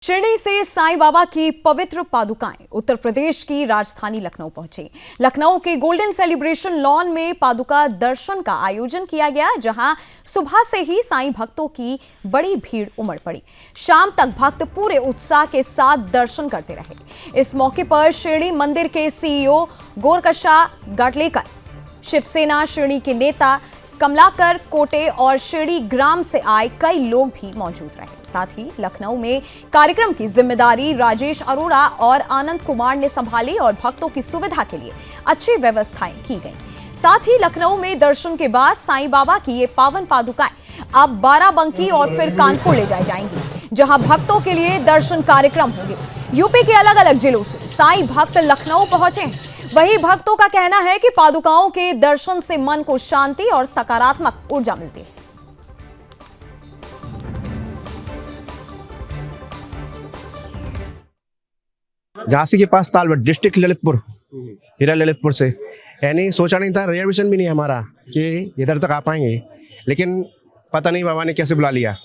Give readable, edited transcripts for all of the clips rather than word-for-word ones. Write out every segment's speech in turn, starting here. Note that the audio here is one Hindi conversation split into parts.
शिरडी से साईं बाबा की पवित्र पादुकाएं उत्तर प्रदेश की राजधानी लखनऊ पहुंची। लखनऊ के गोल्डन सेलिब्रेशन लॉन में पादुका दर्शन का आयोजन किया गया, जहां सुबह से ही साईं भक्तों की बड़ी भीड़ उमड़ पड़ी। शाम तक भक्त पूरे उत्साह के साथ दर्शन करते रहे। इस मौके पर शिरडी मंदिर के सीईओ गोरकशा गाटलेकर, शिवसेना शिरडी के नेता कमलाकर कोटे और शिरडी ग्राम से आए कई लोग भी मौजूद रहे। साथ ही लखनऊ में कार्यक्रम की जिम्मेदारी राजेश अरोड़ा और आनंद कुमार ने संभाली और भक्तों की सुविधा के लिए अच्छी व्यवस्थाएं की गई। साथ ही लखनऊ में दर्शन के बाद साईं बाबा की ये पावन पादुकाएं अब बाराबंकी और फिर कानपुर ले जाई जाएंगी, जहां भक्तों के लिए दर्शन कार्यक्रम होंगे। यूपी के अलग अलग जिलों से साईं भक्त लखनऊ पहुंचे हैं। वही भक्तों का कहना है कि पादुकाओं के दर्शन से मन को शांति और सकारात्मक ऊर्जा मिलती है। झांसी के पास तालवट, डिस्ट्रिक्ट ललितपुर, हीरा ललितपुर से। यानी सोचा नहीं था, रिजर्वेशन भी नहीं हमारा कि इधर तक आ पाएंगे, लेकिन पता नहीं बाबा ने कैसे बुला लिया।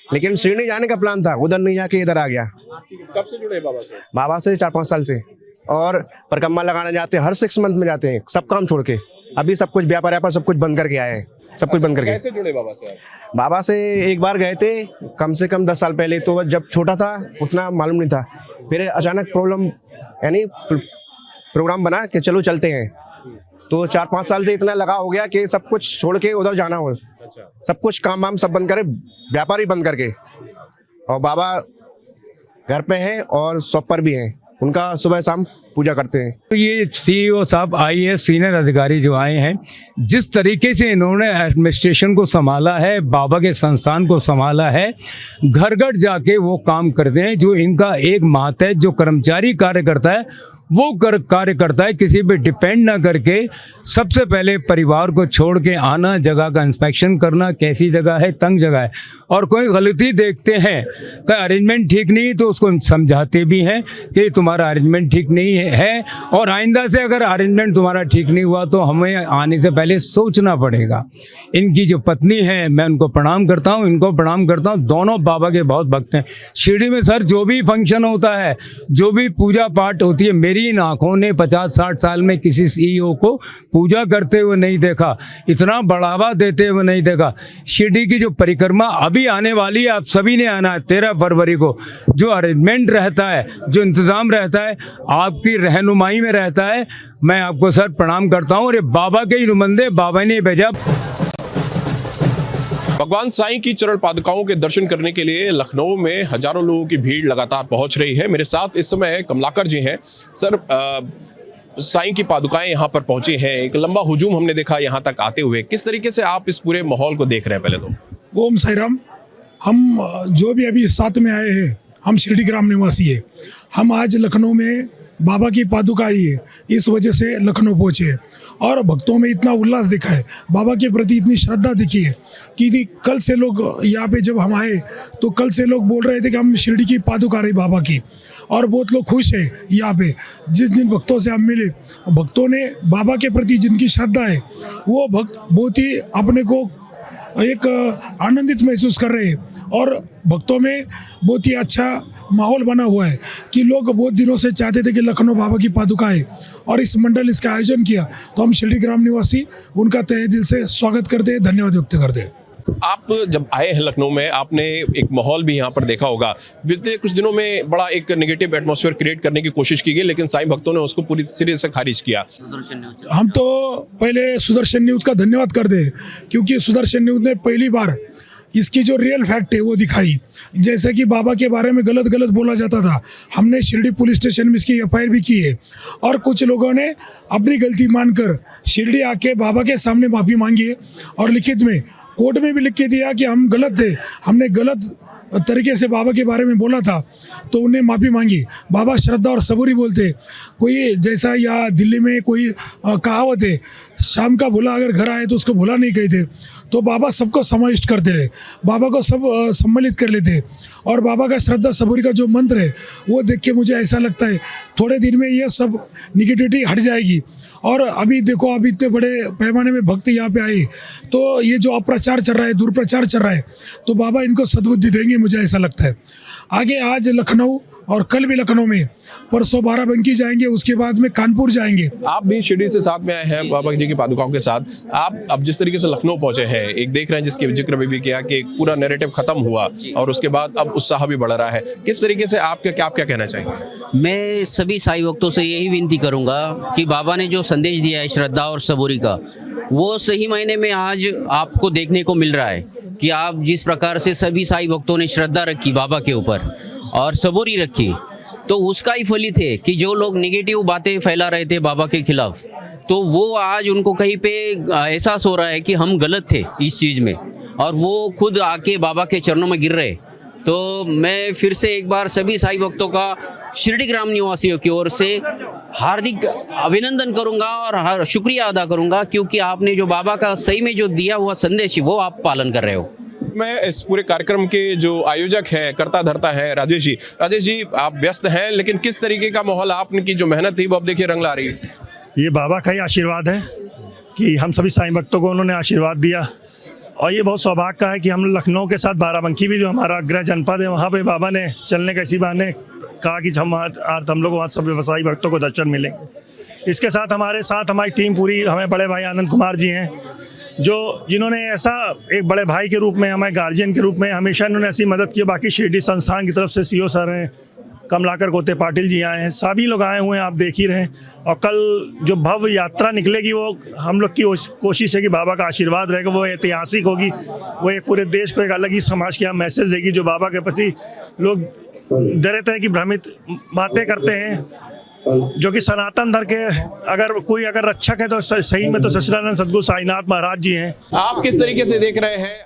लेकिन शिरडी जाने का प्लान था, उधर नहीं जाके इधर आ गया। कब से जुड़े बाबा से? बाबा से 4-5 साल से, और परिक्रमा लगाने जाते हैं, हर 6 मंथ में जाते हैं, सब काम छोड़ के। अभी सब कुछ व्यापार सब कुछ बंद करके आए हैं, सब कुछ बंद करके। कैसे जुड़े बाबा से? बाबा से एक बार गए थे, कम से कम 10 साल पहले, तो जब छोटा था उतना मालूम नहीं था। फिर अचानक प्रोग्राम बना कि चलो चलते हैं, तो 4-5 साल से इतना लगा हो गया कि सब कुछ छोड़ के उधर जाना हो। अच्छा। सब कुछ काम वाम सब बंद करे, व्यापार ही बंद करके। और बाबा घर पे हैं और शॉप पर भी हैं, उनका सुबह शाम पूजा करते हैं। तो ये सीईओ साहब आईएएस सीनियर अधिकारी जो आए हैं, जिस तरीके से इन्होंने एडमिनिस्ट्रेशन को संभाला है, बाबा के संस्थान को संभाला है, घर घर जाके वो काम करते हैं। जो इनका एक मातहत जो कर्मचारी कार्य करता है, वो कार्य करता है, किसी पे डिपेंड ना करके सबसे पहले परिवार को छोड़ के आना, जगह का इंस्पेक्शन करना, कैसी जगह है, तंग जगह है, और कोई गलती देखते हैं, कोई अरेंजमेंट ठीक नहीं तो उसको समझाते भी हैं कि तुम्हारा अरेंजमेंट ठीक नहीं है, और आइंदा से अगर अरेंजमेंट तुम्हारा ठीक नहीं हुआ तो हमें आने से पहले सोचना पड़ेगा। इनकी जो पत्नी है, मैं उनको प्रणाम करता हूँ, इनको प्रणाम करता हूँ। दोनों बाबा के बहुत भक्त हैं। शिरडी में सर जो भी फंक्शन होता है, जो भी पूजा पाठ होती है, मेरी इन आँखों ने 50-60 साल में किसी सीईओ को पूजा करते हुए नहीं देखा, इतना बढ़ावा देते हुए नहीं देखा। शिरडी की जो परिक्रमा अभी आने वाली है, आप सभी ने आना है 13 फरवरी को। जो अरेंजमेंट रहता है, जो इंतज़ाम रहता है, आपकी रहनुमाई में रहता है। मैं आपको सर प्रणाम करता हूँ, और ये बाबा के ही नुमाइंदे, बाबा ने भेजा। भगवान साईं की चरण पादुकाओं के दर्शन करने के लिए लखनऊ में हजारों लोगों की भीड़ लगातार पहुंच रही है। मेरे साथ इस समय कमलाकर जी हैं। सर, साईं की पादुकाएं यहाँ पर पहुंची हैं, एक लंबा हुजूम हमने देखा यहाँ तक आते हुए। किस तरीके से आप इस पूरे माहौल को देख रहे हैं? पहले तो ओम साई राम। हम जो भी अभी साथ में आए हैं, हम शिरडी ग्राम निवासी है। हम आज लखनऊ में बाबा की पादुका आई है, इस वजह से लखनऊ पहुँचे हैं, और भक्तों में इतना उल्लास दिखा है, बाबा के प्रति इतनी श्रद्धा दिखी है कि कल से लोग यहाँ पे जब हम आए तो कल से लोग बोल रहे थे कि हम शिरडी की पादुका रही बाबा की, और बहुत लोग खुश है यहाँ पे। जिन भक्तों से हम मिले, भक्तों ने बाबा के प्रति जिनकी श्रद्धा है, वो भक्त बहुत ही अपने को एक आनंदित महसूस कर रहे हैं, और भक्तों में बहुत ही अच्छा माहौल बना हुआ है कि लोग बहुत दिनों से चाहते थे कि लखनऊ बाबा की पादुका है, और इस मंडल इसका आयोजन किया, तो हम शिरडी ग्राम निवासी उनका तहे दिल से स्वागत करते हैं, धन्यवाद व्यक्त करते हैं। आप जब आए हैं लखनऊ में, आपने एक माहौल भी यहाँ पर देखा होगा। बीते कुछ दिनों में बड़ा एक नेगेटिव एटमॉस्फेयर क्रिएट करने की कोशिश की गई, लेकिन साईं भक्तों ने उसको पूरी सिरे से खारिज किया। हम तो पहले सुदर्शन न्यूज़ का धन्यवाद करते हैं, क्योंकि सुदर्शन न्यूज़ ने पहली बार इसकी जो रियल फैक्ट है वो दिखाई। जैसे कि बाबा के बारे में गलत बोला जाता था, हमने शिरडी पुलिस स्टेशन में इसकी एफआईआर भी की है, और कुछ लोगों ने अपनी गलती मानकर शिरडी आके बाबा के सामने माफ़ी मांगी है, और लिखित में कोर्ट में भी लिख के दिया कि हम गलत थे, हमने गलत तरीके से बाबा के बारे में बोला था, तो उन्हें माफ़ी मांगी। बाबा श्रद्धा और सबूरी बोलते। कोई जैसा या दिल्ली में कोई कहावत है, शाम का भूला अगर घर आए तो उसको भूला नहीं कहते, तो बाबा सबको समाविष्ट करते रहे, बाबा को सब सम्मिलित कर लेते। और बाबा का श्रद्धा सबूरी का जो मंत्र है, वो देख के मुझे ऐसा लगता है थोड़े दिन में ये सब निगेटिविटी हट जाएगी। और अभी देखो, अभी इतने बड़े पैमाने में भक्त यहाँ पे आए, तो ये जो अप्रचार चल रहा है, दुर्प्रचार चल रहा है, तो बाबा इनको सद्बुद्धि देंगे, मुझे ऐसा लगता है। आगे आज लखनऊ और कल भी लखनऊ में, परसों बाराबंकी जाएंगे, उसके बाद में कानपुर जाएंगे। आप भी शिरडी से साथ में आए हैं बाबा जी की पादुकाओं के साथ। आप अब जिस तरीके से लखनऊ पहुंचे हैं, एक देख रहे हैं जिसके जिक्र में भी किया कि एक पूरा नैरेटिव खत्म हुआ और उसके बाद अब उत्साह भी बढ़ रहा है। किस तरीके से आप क्या कहना चाहेंगे? मैं सभी साई भक्तों से यही विनती करूंगा कि बाबा ने जो संदेश दिया है श्रद्धा और सबूरी का, वो सही मायने में आज आपको देखने को मिल रहा है कि आप जिस प्रकार से सभी साई भक्तों ने श्रद्धा रखी बाबा के ऊपर और सबूरी रखी, तो उसका ही फलित है कि जो लोग नेगेटिव बातें फैला रहे थे बाबा के खिलाफ, तो वो आज उनको कहीं पे एहसास हो रहा है कि हम गलत थे इस चीज़ में, और वो खुद आके बाबा के चरणों में गिर रहे। तो मैं फिर से एक बार सभी साई भक्तों का शिरडी ग्राम निवासियों की ओर से हार्दिक अभिनंदन करूंगा और शुक्रिया अदा करूंगा, क्योंकि आपने जो बाबा का सही में जो दिया हुआ संदेश वो आप पालन कर रहे हो। मैं इस पूरे कार्यक्रम के जो आयोजक हैं, करता धरता है राजेश जी, आप व्यस्त हैं, लेकिन किस तरीके का माहौल, आपने की जो मेहनत थी वो अब देखिए रंग ला रही है। ये बाबा का ही आशीर्वाद है कि हम सभी साईं भक्तों को उन्होंने आशीर्वाद दिया, और ये बहुत सौभाग्य का है कि हम लखनऊ के साथ बाराबंकी भी जो हमारा गृह जनपद है, वहाँ पे बाबा ने चलने का इसी बहाने कहा कि हम लोग वहाँ सभी साईं भक्तों को दर्शन मिलेंगे। इसके साथ हमारी टीम पूरी, हमें बड़े भाई आनंद कुमार जी हैं जिन्होंने ऐसा एक बड़े भाई के रूप में, हमारे गार्जियन के रूप में हमेशा इन्होंने ऐसी मदद की। बाकी शिरडी संस्थान की तरफ से सीओ सर हैं, कमलाकर गोते पाटिल जी आए हैं, सभी लोग आए हुए हैं, आप देख ही रहे हैं। और कल जो भव्य यात्रा निकलेगी वो हम लोग की कोशिश है कि बाबा का आशीर्वाद रहेगा, वो ऐतिहासिक होगी, वो एक पूरे देश को एक अलग ही समाज की मैसेज देगी। जो बाबा के प्रति लोग डरे थे कि भ्रमित बातें करते हैं, जो कि सनातन धर्म के अगर रक्षक है तो सही में तो सच्चिदानंद सद्गुरु साईनाथ महाराज जी हैं। आप किस तरीके से देख रहे हैं